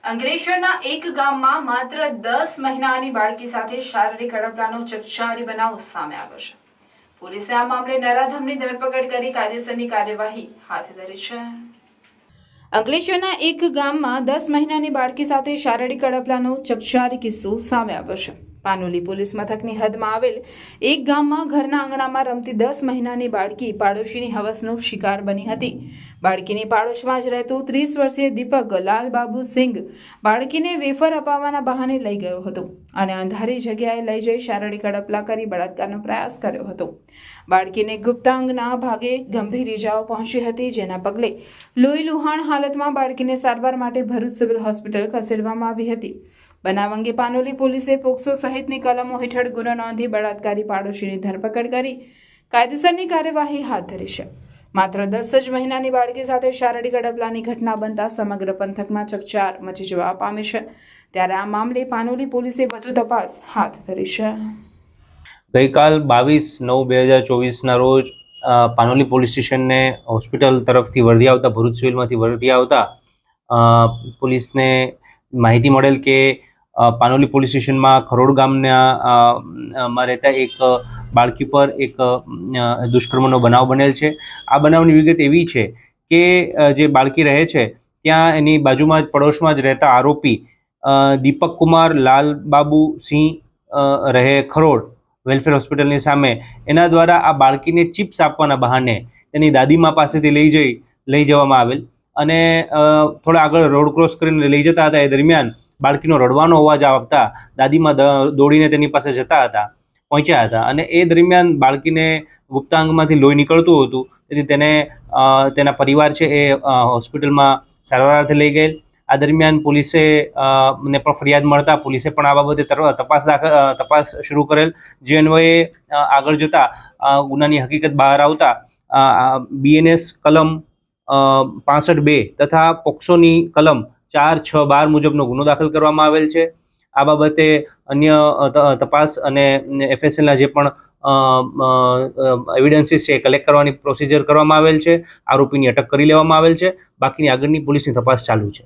અંકલેશ્વરના એક ગામમાં માત્ર 10 મહિનાની બાળકી સાથે શારીરિક અડપલાનો ચકચારી બનાવ સામે આવ્યો છે. પોલીસે આ મામલે નરાધમની ધરપકડ કરી કાયદેસરની કાર્યવાહી હાથ ધરી છે. અંકલેશ્વરના એક ગામમાં 10 મહિનાની બાળકી સાથે શારીરિક અડપલાનો ચકચારી કિસ્સો સામે આવ્યો છે. પાનોલી પોલીસ મથકની હદમાં આવેલ એક ગામમાં ઘરના આંગણામાં રમતી 10 મહિનાની બાળકી પાડોશીની હવસનો શિકાર બની હતી. બાળકીની પાડોશમાં જ રહેતો 30 વર્ષીય દીપક લાલબાબુ સિંઘ બાળકીને વેફર અપાવવાના બહાને લઈ ગયો હતો અને અંધારી જગ્યાએ લઈ જઈ શારીરિક અડપલા કરી બળાત્કારનો પ્રયાસ કર્યો હતો. બાળકીને ગુપ્તાંગના ભાગે ગંભીર ઇજાઓ પહોંચી હતી, જેના પગલે લોહીલુહાણ હાલતમાં બાળકીને સારવાર માટે ભરૂચ સિવિલ હોસ્પિટલ ખસેડવામાં આવી હતી. બનાવ અંગે પાનોલી પોલીસે પોક્સો સહિતની કલમો હેઠળ ગુનો નોંધી બળાત્કારી પાડોશીની ધરપકડ કરી કાયદેસરની કાર્યવાહી હાથ ધરી છે. માત્ર 10 જ મહિનાની બાળકી સાથે શારીરિક અડપલાની ઘટના બનતા સમગ્ર પંથકમાં ચકચાર મચી જવા પામી છે. ત્યારે આ મામલે પાનોલી પોલીસે વધુ તપાસ હાથ ધરી છે. ગઈકાલ 22/9/2024ના રોજ પાનોલી પોલીસ સ્ટેશનને હોસ્પિટલ તરફથી વર્ધી આવતા ભરૂચ સિવિલમાંથી વર્ધી આવતા પોલીસને માહિતી મળેલ કે પાનોલી પોલીસ સ્ટેશનમાં ખરોડ ગામમાં રહેતા એક બાળકી પર એક દુષ્કર્મનો બનાવ બનેલ છે. આ બનાવની વિગત એવી છે કે જે બાળકી રહે છે ત્યાં એની બાજુમાં જ પડોશમાં જ રહેતા આરોપી દીપક કુમાર લાલબાબુ સિંહ રહે ખરોડ વેલફેર હોસ્પિટલની સામે એના દ્વારા આ બાળકીને ચિપ્સ આપવાના બહાને તેની દાદીમા પાસેથી લઈ જવામાં આવેલ અને થોડા આગળ રોડ ક્રોસ કરીને લઈ જતા હતા. એ દરમિયાન બાળકીનો રડવાનો અવાજ આવતા દાદીમા દોડીને તેની પાસે પહોંચ્યા હતા અને એ દરમિયાન બાળકીને ગુપ્તાંગમાંથી લોહી નીકળતું હતું. તેથી તેને તેના પરિવાર છે એ હોસ્પિટલમાં સારવારથી લઈ ગયેલ. આ દરમિયાન પોલીસે ને પણ ફરિયાદ મળતા પોલીસે પણ આ બાબતે તપાસ શરૂ કરેલ, જે અન્વયે આગળ જતા ગુનાની હકીકત બહાર આવતા BNS કલમ 65(2) તથા પોક્સોની કલમ 4-6-12 મુજબનો ગુનો દાખલ કરવામાં આવેલ છે. આ બાબતે અન્ય તપાસ અને FSLના જે પણ એવિડન્સીસ છે કલેક્ટ કરવાની પ્રોસિજર કરવામાં આવેલ છે. આરોપીની અટક કરી લેવામાં આવેલ છે. બાકીની આગળની પોલીસની તપાસ ચાલુ છે.